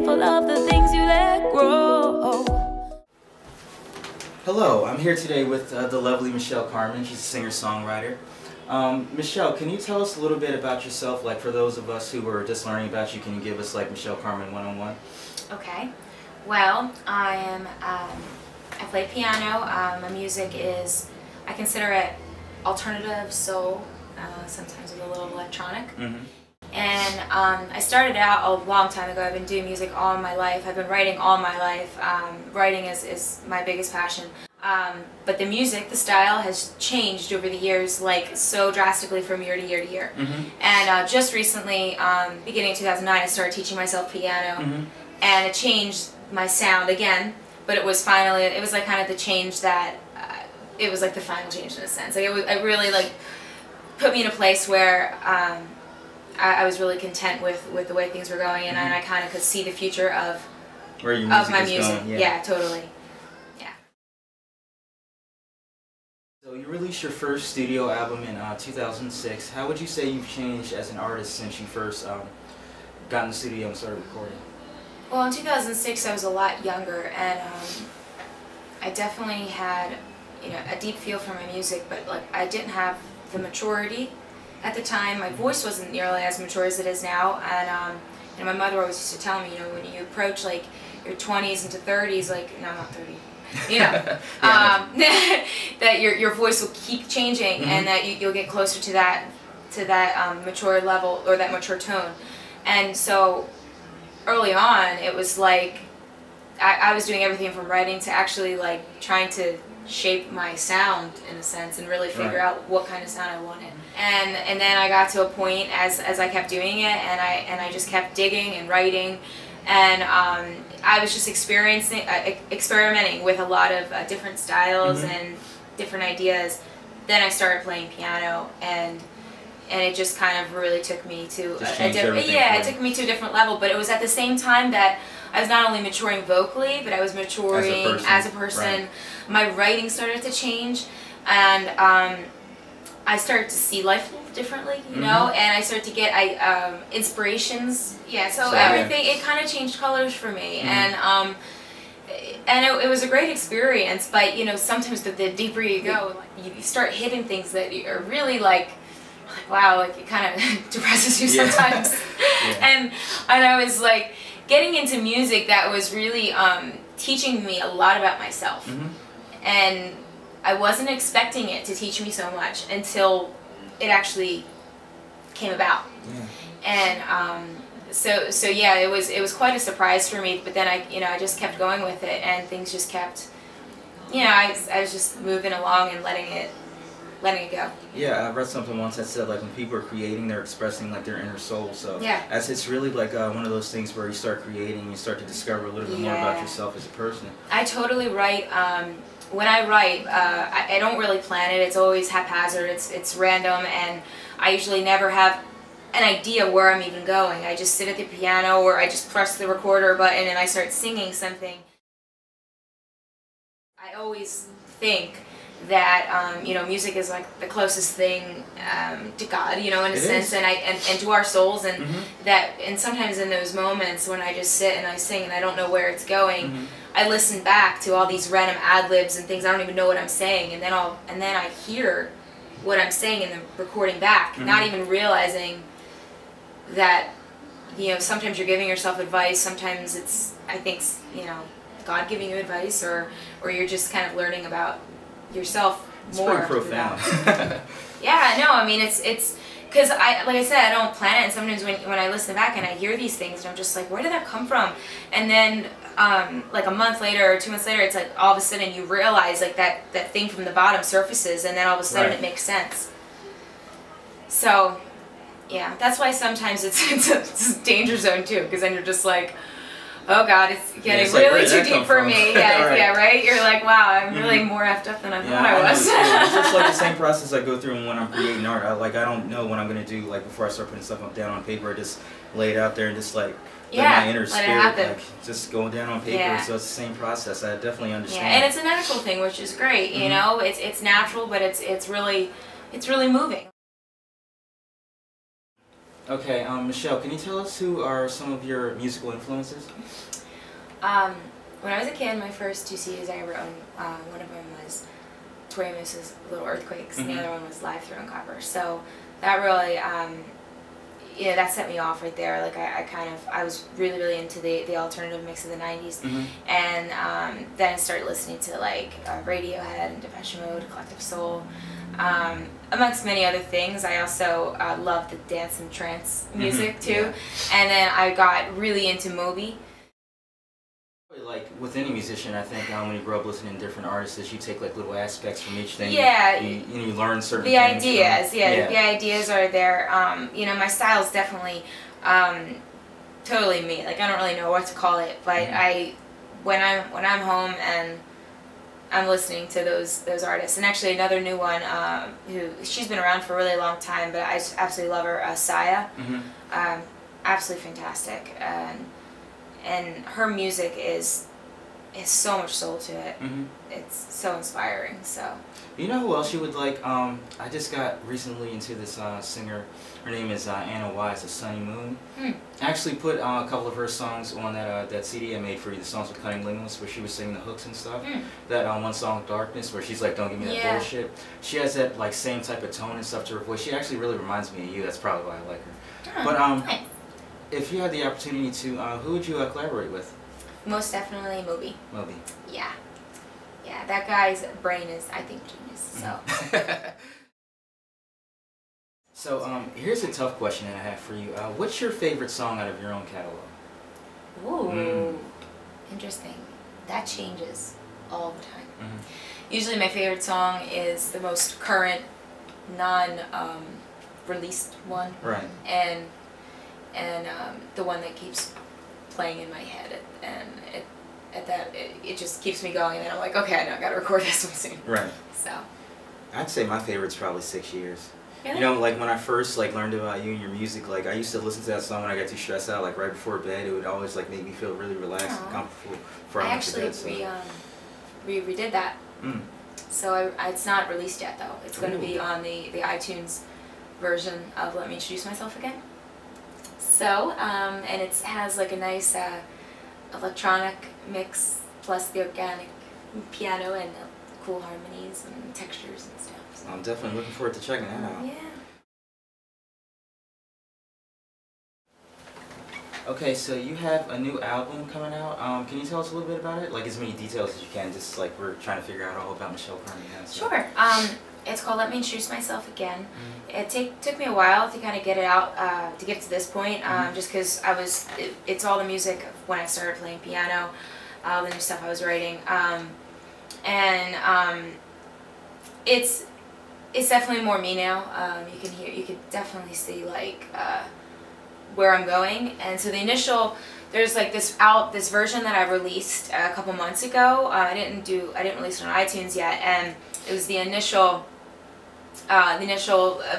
mindful of the things you let grow. Hello, I'm here today with the lovely Michele Karmin. She's a singer-songwriter. Michele, can you tell us a little bit about yourself? Like, for those of us who are just learning about you, can you give us like Michele Karmin one-on-one? Okay. Well, I play piano. My music is, I consider it alternative soul, sometimes with a little electronic. Mm-hmm. And I started out a long time ago. I've been doing music all my life. I've been writing all my life. Writing is my biggest passion. But the music, the style has changed over the years, like so drastically from year to year to year. Mm-hmm. And just recently, beginning of 2009, I started teaching myself piano, mm-hmm. and it changed my sound again. But it was finally, it was like kind of the change that, it was like the final change in a sense. Like it really like put me in a place where I was really content with the way things were going, and, mm-hmm. and I kind of could see the future of where your music my is music. going. Yeah, totally. Yeah. So you released your first studio album in 2006. How would you say you've changed as an artist since you first got in the studio and started recording? Well, in 2006 I was a lot younger, and I definitely had, you know, a deep feel for my music, but like I didn't have the maturity at the time. My voice wasn't nearly as mature as it is now, and my mother always used to tell me, you know, when you approach like your 20s into 30s, like, no, I'm not 30, you know, that your voice will keep changing, mm-hmm. and that you'll get closer to that mature level, or that mature tone. And so early on, it was like I was doing everything from writing to actually like trying to shape my sound in a sense, and really figure out what kind of sound I wanted. And then I got to a point as I kept doing it, and I just kept digging and writing, and I was just experimenting with a lot of different styles, mm-hmm. and different ideas. Then I started playing piano, and it just kind of really took me to a different, it took me to a different level. But it was at the same time that I was not only maturing vocally, but I was maturing as a person. Right. My writing started to change, and I started to see life a little differently, you mm-hmm. know, and I started to get inspirations. Yeah, so everything, it kind of changed colors for me, mm-hmm. and it was a great experience. But you know, sometimes the deeper you go, like, you start hitting things that are really like wow, like it kind of depresses you sometimes. And I was like getting into music that was really teaching me a lot about myself, mm-hmm. and I wasn't expecting it to teach me so much until it actually came about. And so yeah, it was quite a surprise for me. But then I just kept going with it, and things just kept, you know, I was just moving along and letting it go. Yeah, I read something once that said like when people are creating, they're expressing like their inner soul. So yeah, as it's really like one of those things where you start creating, you start to discover a little bit more about yourself as a person. I totally write. When I write, I don't really plan it. It's always haphazard. It's random, and I usually never have an idea where I'm even going. I just sit at the piano, or I just press the recorder button and I start singing something. I always think that you know, music is like the closest thing to God, you know, in a sense, and to our souls, and mm-hmm. and sometimes in those moments when I just sit and I sing and I don't know where it's going, mm-hmm. I listen back to all these random ad-libs and things I don't even know what I'm saying, and then I hear what I'm saying in the recording back, mm-hmm. not even realizing that, you know, sometimes you're giving yourself advice, sometimes it's, I think, you know, God giving you advice, or you're just kind of learning about yourself more. It's pretty profound. Yeah, no, I mean, it's because like I said, I don't plan it, and sometimes when I listen back and I hear these things, I'm just like, where did that come from? And then like a month later or 2 months later, it's like all of a sudden you realize like that thing from the bottom surfaces, and then all of a sudden it makes sense. So yeah, that's why sometimes it's a danger zone too, because then you're just like, oh God, it's getting really too deep for me. Yeah, right? You're like, wow, I'm really more effed up than I thought I was. It's just like the same process I go through when I'm creating art. I don't know what I'm going to do like before I start putting stuff down on paper. I just lay it out there and just like let my inner spirit like just go down on paper. Yeah. So it's the same process. I definitely understand. Yeah, and it's a natural thing, which is great. You know, it's natural, but it's really moving. Okay, Michelle, can you tell us who are some of your musical influences? When I was a kid, my first 2 CDs I ever owned, one of them was Tori Amos' Little Earthquakes, and the other one was Live Through and Copper. So that really, yeah, that set me off right there. Like I was really, really into the alternative mix of the 90s. And then I started listening to like Radiohead and Depeche Mode, Collective Soul. Amongst many other things, I also loved the dance and trance music too. Yeah. And then I got really into Moby. Like with any musician, I think when you grow up listening to different artists, is you take like little aspects from each thing. Yeah, you learn certain the things. Ideas, yeah, the ideas are there. You know, my style is definitely totally me. Like I don't really know what to call it, but when I'm home and I'm listening to those artists, and actually another new one who she's been around for a really long time, but I just absolutely love her, Saya. Absolutely fantastic. And her music is so much soul to it. It's so inspiring. So. You know who else you would like? I just got recently into this singer. Her name is Anna Wise, The Sunny Moon. I actually put a couple of her songs on that CD I made for you, the songs with Cutting Linguists, where she was singing the hooks and stuff. That one song, Darkness, where she's like, "Don't give me that bullshit." She has that like same type of tone and stuff to her voice. She actually really reminds me of you. That's probably why I like her. But nice. If you had the opportunity to, who would you collaborate with? Most definitely Moby. Moby. Yeah. Yeah, that guy's brain is, I think, genius. So. So, here's a tough question that I have for you. What's your favorite song out of your own catalog? Ooh. Interesting. That changes all the time. Usually my favorite song is the most current, non-released one. Right. And the one that keeps playing in my head, and it just keeps me going, and then I'm like, okay, I know I gotta record this one soon. Right. So. I'd say my favorite's probably 6 Years. Really? You know, like when I first like learned about you and your music, like I used to listen to that song when I got too stressed out, like right before bed. It would always like make me feel really relaxed and comfortable before I went to bed. So. We redid that. So it's not released yet though. It's going to be on the iTunes version of Let Me Introduce Myself Again. So, and it has like a nice electronic mix plus the organic piano and cool harmonies and textures and stuff. So. I'm definitely looking forward to checking that out. Yeah. Okay, so you have a new album coming out. Can you tell us a little bit about it? Like as many details as you can, just like we're trying to figure out all about Michele Karmin. Sure. It's called Let Me Introduce Myself Again. It took me a while to kind of get it out, to get to this point, just because it's all the music of when I started playing piano, all the new stuff I was writing, it's definitely more me now. You can definitely see like where I'm going, and so there's like this version that I released a couple months ago. I didn't release it on iTunes yet, and it was the initial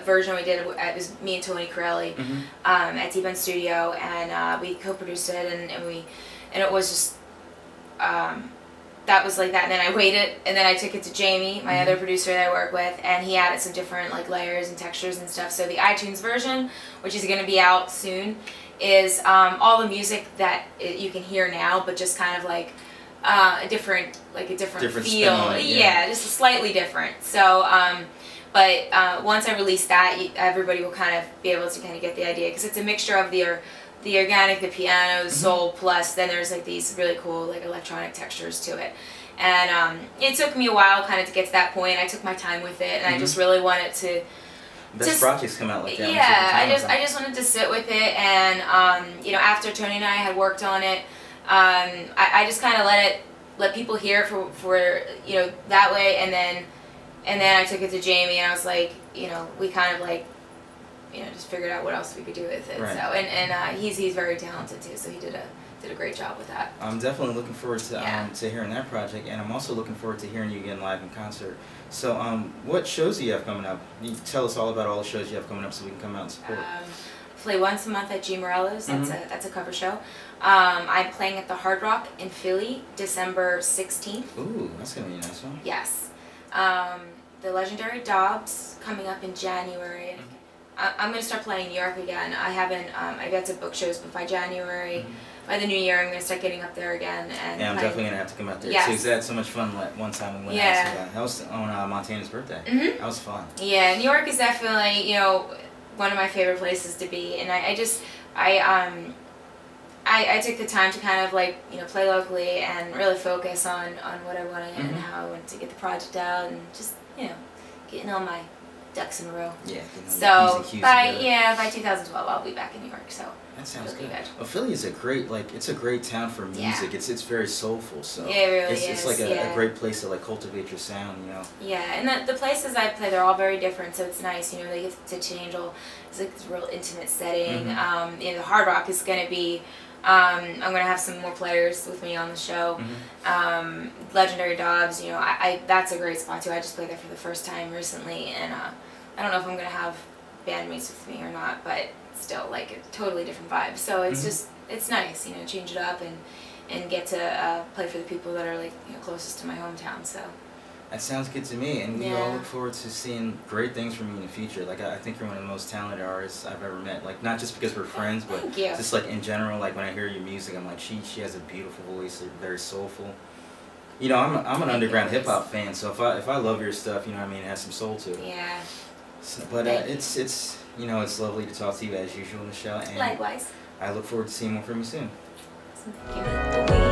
version we did. It was me and Tony Corelli at Deep End Studio, and we co-produced it, and it was just that was like that. And then I waited, and then I took it to Jamie, my other producer that I work with, and he added some different like layers and textures and stuff. So the iTunes version, which is going to be out soon, is all the music that you can hear now, but just kind of like a different feel. Yeah, just slightly different. So, but once I release that, everybody will kind of be able to kind of get the idea, because it's a mixture of the organic, the piano, the soul, plus then there's like these really cool like electronic textures to it. And it took me a while kind of to get to that point. I took my time with it, and I just really wanted to. Best projects come out like that. Yeah, I just wanted to sit with it, and you know, after Tony and I had worked on it, I just kind of let people hear it for you know, that way, and then I took it to Jamie, and I was like, you know, we kind of like, you know, just figured out what else we could do with it. Right. So and he's very talented too, so he did a great job with that. I'm definitely looking forward to hearing that project, and I'm also looking forward to hearing you again live in concert. So what shows do you have coming up? You tell us all about all the shows you have coming up so we can come out and support. Play once a month at G. Morello's. That's a cover show. I'm playing at the Hard Rock in Philly, December 16th. Ooh, that's gonna be a nice one. Yes. The Legendary Dobbs coming up in January. I'm gonna start playing New York again. I haven't. I got to book shows, but by January, by the new year, I'm gonna start getting up there again. And yeah, I'm definitely gonna have to come out there too. Because I had so much fun like one time we went out. That was on Montana's birthday. That was fun. Yeah, New York is definitely one of my favorite places to be, and I took the time to kind of like play locally and really focus on what I wanted and how I wanted to get the project out and just getting all my ducks in a row. Yeah. So by 2012 I'll be back in New York. So that sounds good. Well, Philly is a great it's a great town for music. Yeah. It's very soulful. So yeah, it really is. It's like a great place to like cultivate your sound. Yeah, and the places I play, they're all very different. So it's nice. They get to change all. It's like this real intimate setting. The Hard Rock is gonna be. I'm going to have some more players with me on the show. Legendary Dobbs, that's a great spot too. I just played there for the first time recently, and I don't know if I'm going to have bandmates with me or not, but still like a totally different vibe. So it's just, it's nice, change it up and get to play for the people that are like closest to my hometown. So. That sounds good to me, and we all look forward to seeing great things from you in the future. Like I think you're one of the most talented artists I've ever met. Like not just because we're friends, but just like in general. Like when I hear your music, I'm like, she has a beautiful voice, very soulful. I'm an underground hip hop fan, so if I love your stuff, it has some soul to it. Yeah. So, but it's it's lovely to talk to you as usual, Michelle. And likewise. I look forward to seeing more from you soon. Thank you.